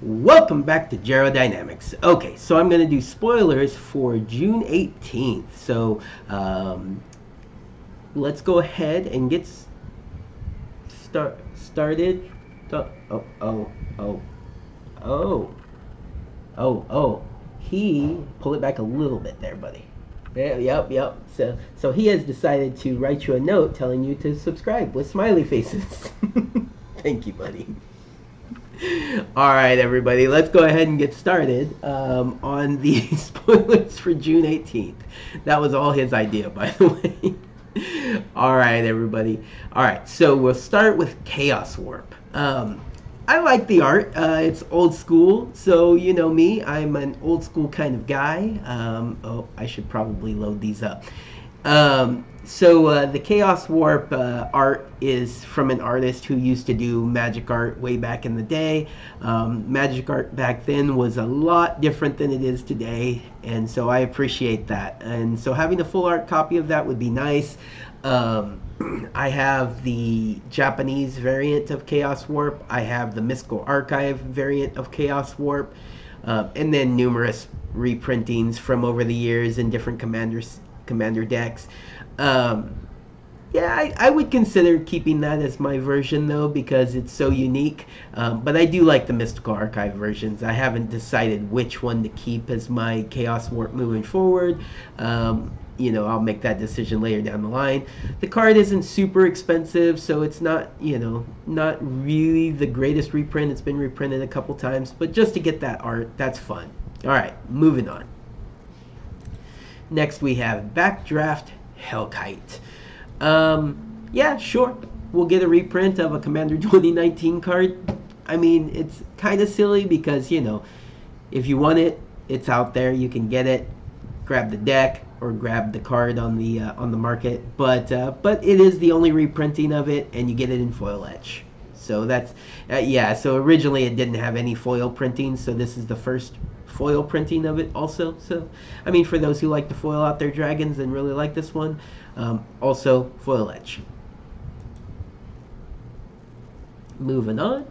Welcome back to Dynamics. Okay, so I'm going to do spoilers for June 18th. So let's go ahead and get started. Oh, oh, oh, oh, oh, oh. Pull it back a little bit there, buddy. Yeah, yep. So he has decided to write you a note telling you to subscribe with smiley faces. Thank you, buddy. All right, everybody, let's go ahead and get started on the spoilers for June 18th. That was all his idea, by the way. All right, everybody. All right, so we'll start with Chaos Warp. I like the art. It's old school, so you know me. I'm an old school kind of guy. Oh, I should probably load these up. So the Chaos Warp art is from an artist who used to do magic art way back in the day. Magic art back then was a lot different than it is today, and so I appreciate that. And so having a full art copy of that would be nice. I have the Japanese variant of Chaos Warp. I have the Mystical Archive variant of Chaos Warp, and then numerous reprintings from over the years in different commander decks. Yeah, I would consider keeping that as my version though, because it's so unique. But I do like the Mystical Archive versions. I haven't decided which one to keep as my Chaos Warp moving forward. I'll make that decision later down the line. The card isn't super expensive, so it's not, not really the greatest reprint. It's been reprinted a couple times, but just to get that art, that's fun. All right, moving on. Next we have Backdraft Hellkite. Yeah, sure. We'll get a reprint of a Commander 2019 card. I mean, it's kind of silly because, if you want it, it's out there. You can get it, grab the deck, or grab the card on the market. But it is the only reprinting of it, and you get it in foil etch. So that's, yeah, so originally it didn't have any foil printing, so this is the first foil printing of it also. So, I mean, for those who like to foil out their dragons and really like this one, also foil etch. Moving on,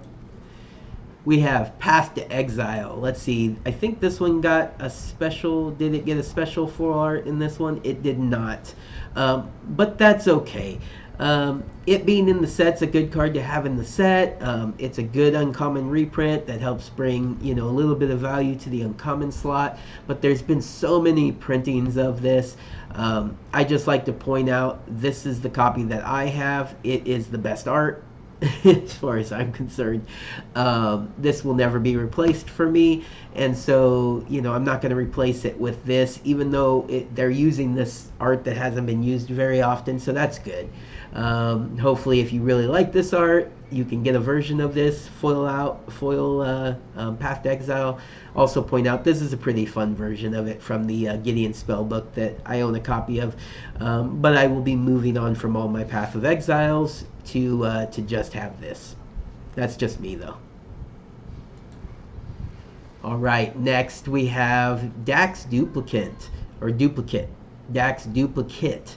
we have Path to Exile. Let's see, I think this one got a special. Did it get a special foil art in this one? It did not, but that's okay. It being in the set's a good card to have in the set. It's a good uncommon reprint that helps bring, a little bit of value to the uncommon slot. But there's been so many printings of this. I just like to point out, this is the copy that I have. It is the best art. As far as I'm concerned, this will never be replaced for me, and so I'm not going to replace it with this, even though they're using this art that hasn't been used very often, so that's good. Hopefully, if you really like this art, you can get a version of this foil Path to Exile. Also point out, this is a pretty fun version of it from the Gideon Spellbook that I own a copy of, but I will be moving on from all my Path of Exiles to just have this. That's just me though. All right, next we have Dax Duplicant, or Duplicate. Dax Duplicate.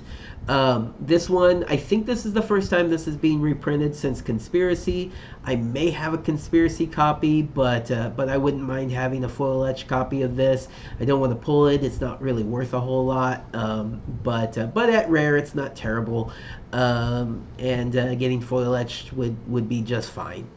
This one, I think this is the first time this is being reprinted since Conspiracy. I may have a Conspiracy copy, but I wouldn't mind having a foil etch copy of this. I don't want to pull it. It's not really worth a whole lot, but at rare, it's not terrible, and getting foil etched would be just fine.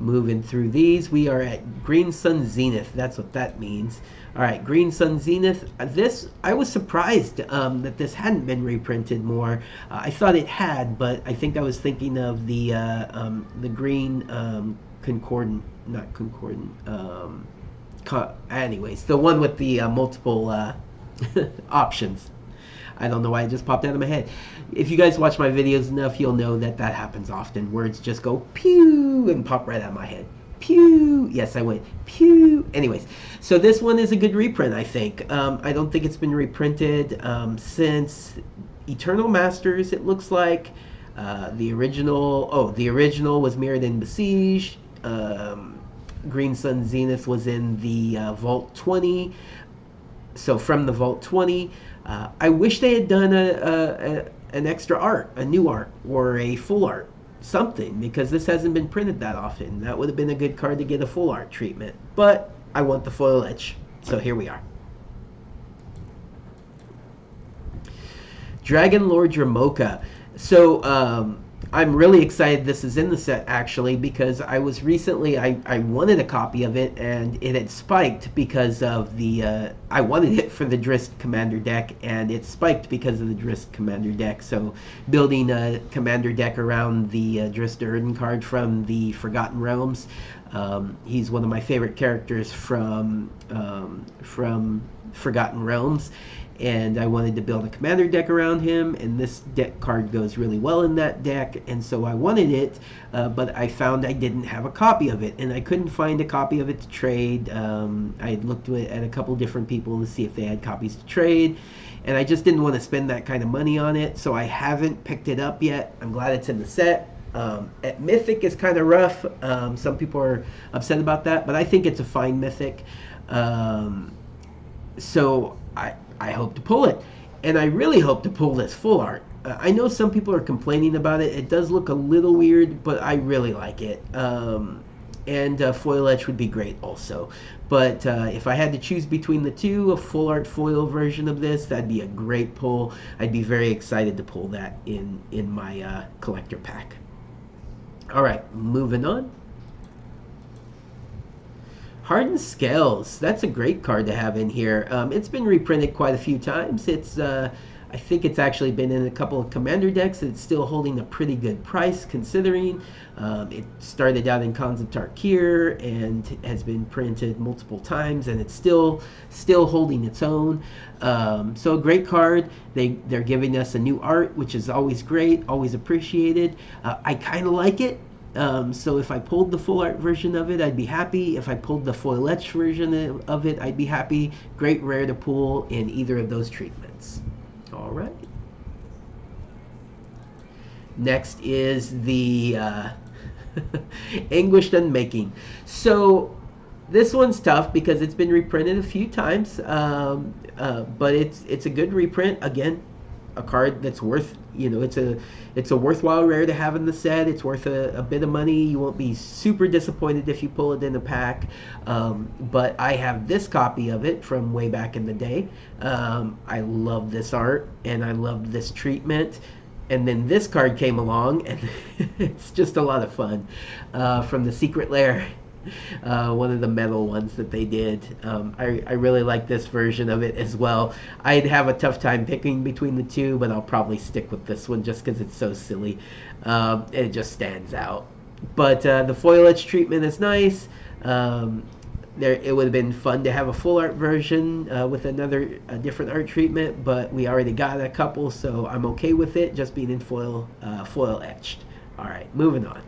Moving through these, we are at Green Sun Zenith. That's what that means. All right, Green Sun Zenith. This, I was surprised that this hadn't been reprinted more. I thought it had, but I think I was thinking of the green concordant, not concordant. Anyways, the one with the multiple options. I don't know why it just popped out of my head. If you guys watch my videos enough, you'll know that happens often. Words just go pew and pop right out of my head. Pew. Yes, I went pew. Anyways, so this one is a good reprint, I think. I don't think it's been reprinted since Eternal Masters, it looks like. The original was mirrored in Besiege. Green Sun Zenith was in the Vault 20. So from the Vault 20, I wish they had done an extra art, a new art, or a full art. something, because this hasn't been printed that often. That would have been a good card to get a full art treatment. But I want the foil etch, so here we are. Dragon Lord Mocha. So I'm really excited this is in the set, actually, because I was recently, I wanted a copy of it, and it had spiked because of the, I wanted it for the Drizzt Commander deck, and it spiked because of the Drizzt Commander deck. So building a Commander deck around the Drizzt Do'Urden card from the Forgotten Realms. He's one of my favorite characters from Forgotten Realms, and I wanted to build a commander deck around him, and this deck card goes really well in that deck, and so I wanted it, but I found I didn't have a copy of it, and I couldn't find a copy of it to trade. I had looked at a couple different people to see if they had copies to trade, and I just didn't want to spend that kind of money on it, so I haven't picked it up yet. I'm glad it's in the set. At Mythic is kind of rough. Some people are upset about that, but I think it's a fine Mythic. So I hope to pull it, and I really hope to pull this full art. I know some people are complaining about it. It does look a little weird, but I really like it. And foil etch would be great also. But if I had to choose between the two, a full art foil version of this, that'd be a great pull. I'd be very excited to pull that in my collector pack. All right, moving on. Hardened Scales. That's a great card to have in here. It's been reprinted quite a few times. It's I think it's actually been in a couple of commander decks. It's still holding a pretty good price considering. It started out in Khans of Tarkir and has been printed multiple times, and it's still holding its own. So a great card. They're giving us a new art, which is always great, always appreciated. I kind of like it. So if I pulled the full art version of it, I'd be happy. If I pulled the foil etch version of it, I'd be happy. Great rare to pull in either of those treatments. All right. Next is the Anguish Unmaking. So this one's tough because it's been reprinted a few times, but it's a good reprint. Again, a card that's worth, it's a worthwhile rare to have in the set. It's worth a bit of money. You won't be super disappointed if you pull it in a pack. But I have this copy of it from way back in the day. I love this art, and I loved this treatment. And then this card came along, and it's just a lot of fun. From the Secret Lair. One of the metal ones that they did. I really like this version of it as well. I'd have a tough time picking between the two, but I'll probably stick with this one just because it's so silly. It just stands out. But the foil etch treatment is nice. It would have been fun to have a full art version with a different art treatment, but we already got a couple, so I'm okay with it just being in foil etched. All right, moving on.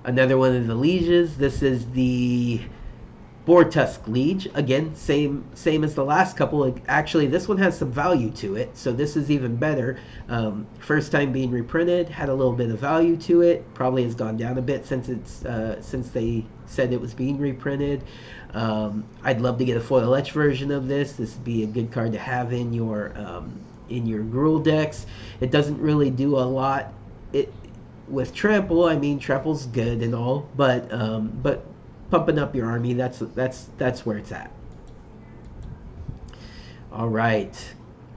Another one of the lieges. This is the Boartusk Liege. Again, same as the last couple. Actually, this one has some value to it, so this is even better. First time being reprinted, had a little bit of value to it. Probably has gone down a bit since they said it was being reprinted. I'd love to get a foil etch version of this. This would be a good card to have in your Gruul decks. It doesn't really do a lot. With trample, I mean, trample's good and all, but pumping up your army, that's where it's at. All right,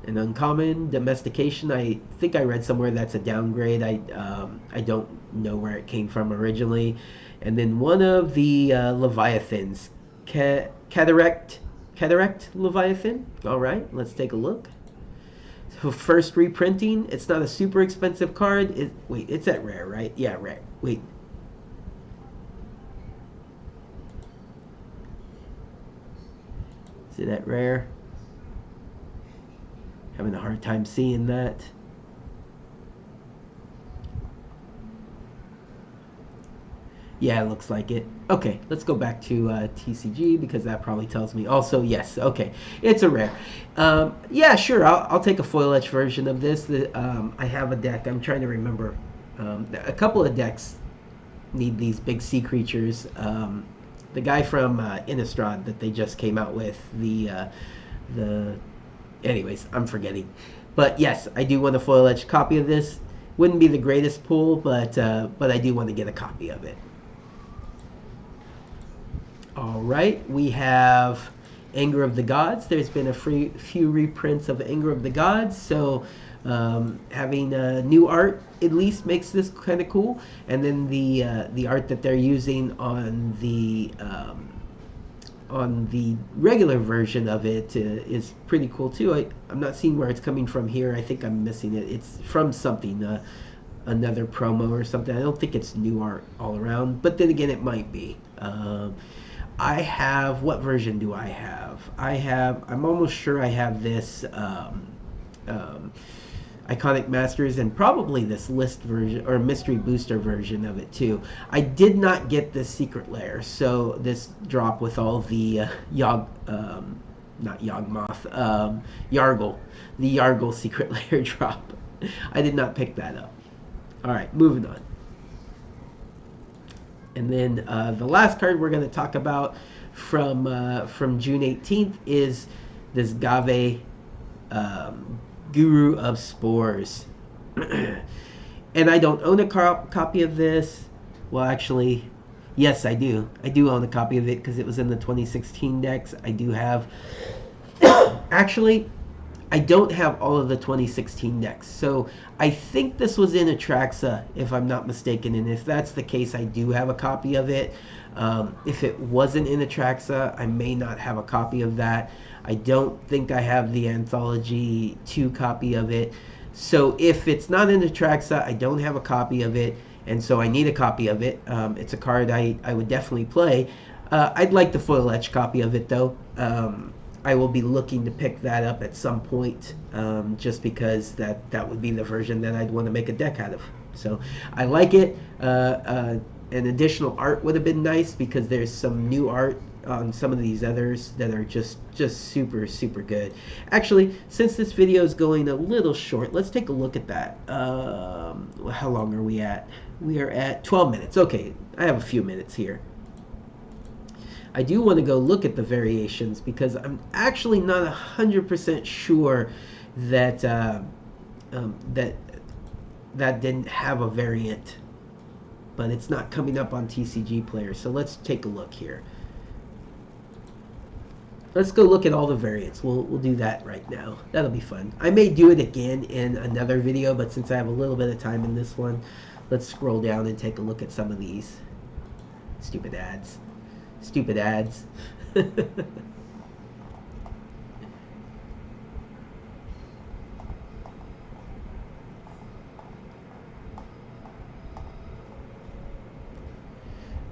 an uncommon domestication. I think I read somewhere that's a downgrade. I don't know where it came from originally. And then one of the Leviathans, Cataract Leviathan. All right, let's take a look. So first reprinting. It's not a super expensive card. Wait, it's at rare, right? Yeah, rare. Wait. Is it at rare? Having a hard time seeing that. Yeah, it looks like it. Okay, let's go back to TCG because that probably tells me. Also, yes, okay, it's a rare. Yeah, sure, I'll take a foil etch version of this. I have a deck. I'm trying to remember. A couple of decks need these big sea creatures. The guy from Innistrad that they just came out with. Anyways, I'm forgetting. But yes, I do want a foil etch copy of this. Wouldn't be the greatest pull, but I do want to get a copy of it. All right, we have Anger of the Gods. There's been a few reprints of Anger of the Gods, so having new art at least makes this kind of cool. And then the art that they're using on the regular version of it is pretty cool too. I'm not seeing where it's coming from here. I think I'm missing it. It's from something, another promo or something. I don't think it's new art all around, but then again, it might be. I have, what version do I have? I'm almost sure I have this Iconic Masters and probably this list version or mystery booster version of it too. I did not get this secret lair, so this drop with all the not Yawgmoth, Yargle, the Yargle secret lair drop. I did not pick that up. All right, moving on. And then the last card we're going to talk about from June 18th is this Gave Guru of Spores. And I don't own a copy of this. Well, actually, yes, I do. I do own a copy of it because it was in the 2016 decks. I do have... Actually, I don't have all of the 2016 decks, so I think this was in Atraxa, if I'm not mistaken, and if that's the case, I do have a copy of it. If it wasn't in Atraxa, I may not have a copy of that. I don't think I have the Anthology 2 copy of it, so if it's not in Atraxa, I don't have a copy of it, and so I need a copy of it. It's a card I would definitely play. I'd like the foil etch copy of it, though. I will be looking to pick that up at some point, just because that would be the version that I'd want to make a deck out of. So I like it. An additional art would have been nice because there's some new art on some of these others that are just super good. Actually, since this video is going a little short, let's take a look at that. How long are we at? We are at 12 minutes. Okay, I have a few minutes here. I do want to go look at the variations because I'm actually not 100% sure that that didn't have a variant, but it's not coming up on TCG Player. So let's take a look here. Let's go look at all the variants. We'll do that right now. That'll be fun. I may do it again in another video, but since I have a little bit of time in this one, let's scroll down and take a look at some of these. Stupid ads. Stupid ads.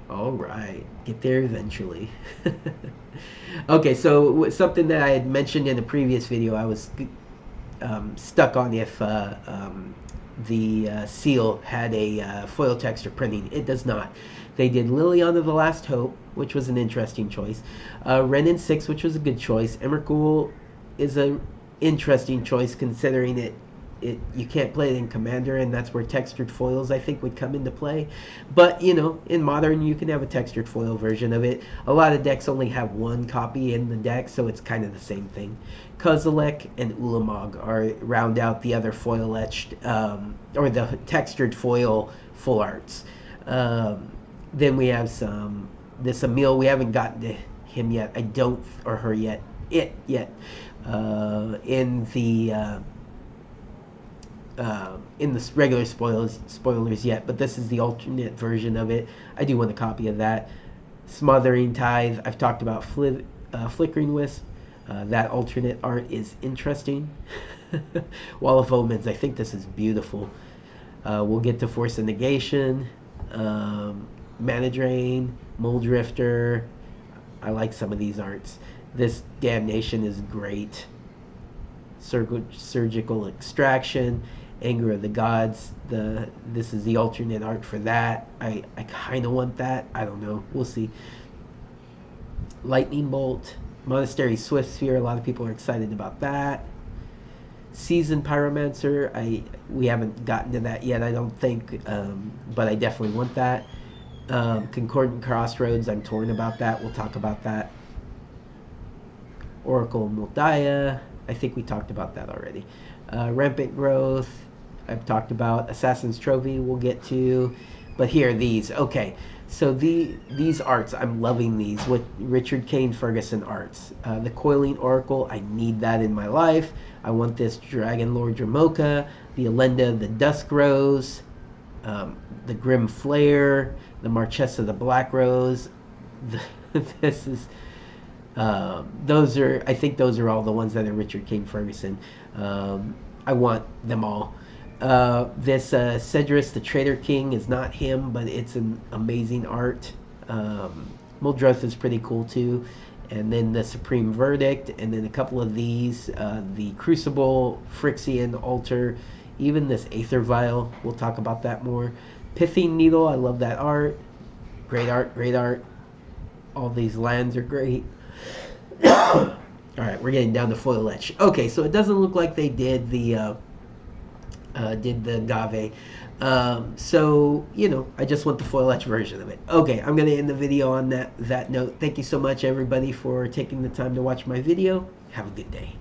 All right, get there eventually. Okay, so something that I had mentioned in a previous video, I was stuck on if the seal had a foil texture printing. It does not. They did Liliana the Last Hope, which was an interesting choice. Renin 6, which was a good choice. Emrakul is an interesting choice considering it you can't play it in Commander, and that's where textured foils I think would come into play. But you know, in Modern you can have a textured foil version of it. A lot of decks only have one copy in the deck, so it's kind of the same thing. Kozilek and Ulamog are round out the other foil etched or the textured foil full arts. Then we have this Emil. We haven't gotten to him yet. I don't, or her yet. In the regular spoilers yet, but this is the alternate version of it. I do want a copy of that. Smothering Tithe, I've talked about. Flickering Wisp, that alternate art is interesting. Wall of Omens, I think this is beautiful. We'll get to Force of Negation, Mana Drain, Mold Drifter. I like some of these arts. This Damnation is great. Surgical Extraction, Anger of the Gods. This is the alternate art for that. I kind of want that. I don't know. We'll see. Lightning Bolt, Monastery Swift Sphere. A lot of people are excited about that. Seasoned Pyromancer. We haven't gotten to that yet, I don't think, but I definitely want that. Concordant Crossroads. I'm torn about that. We'll talk about that. Oracle Multiah. I think we talked about that already. Rampant Growth. I've talked about. Assassin's Trophy we'll get to. But here, these. Okay, so these arts, I'm loving these with Richard Kane Ferguson arts. The Coiling Oracle, I need that in my life. I want this Dragon Lord Mocha, the Elenda, the Dusk Rose, the Grim Flare, the Marchesa, the Black Rose. This is those are, I think those are all the ones that are Richard Kane Ferguson. I want them all. This Cedrus, the Traitor King, is not him, but it's an amazing art. Muldroth is pretty cool too. And then the Supreme Verdict, and then a couple of these, the Crucible, Phyrexian Altar, even this Aether Vial. We'll talk about that more. Pithing Needle, I love that art. Great art, great art. All these lands are great. Alright, we're getting down to foil etch. Okay, so it doesn't look like they did the Gave. So, you know, I just want the foil etch version of it. Okay, I'm going to end the video on that note. Thank you so much, everybody, for taking the time to watch my video. Have a good day.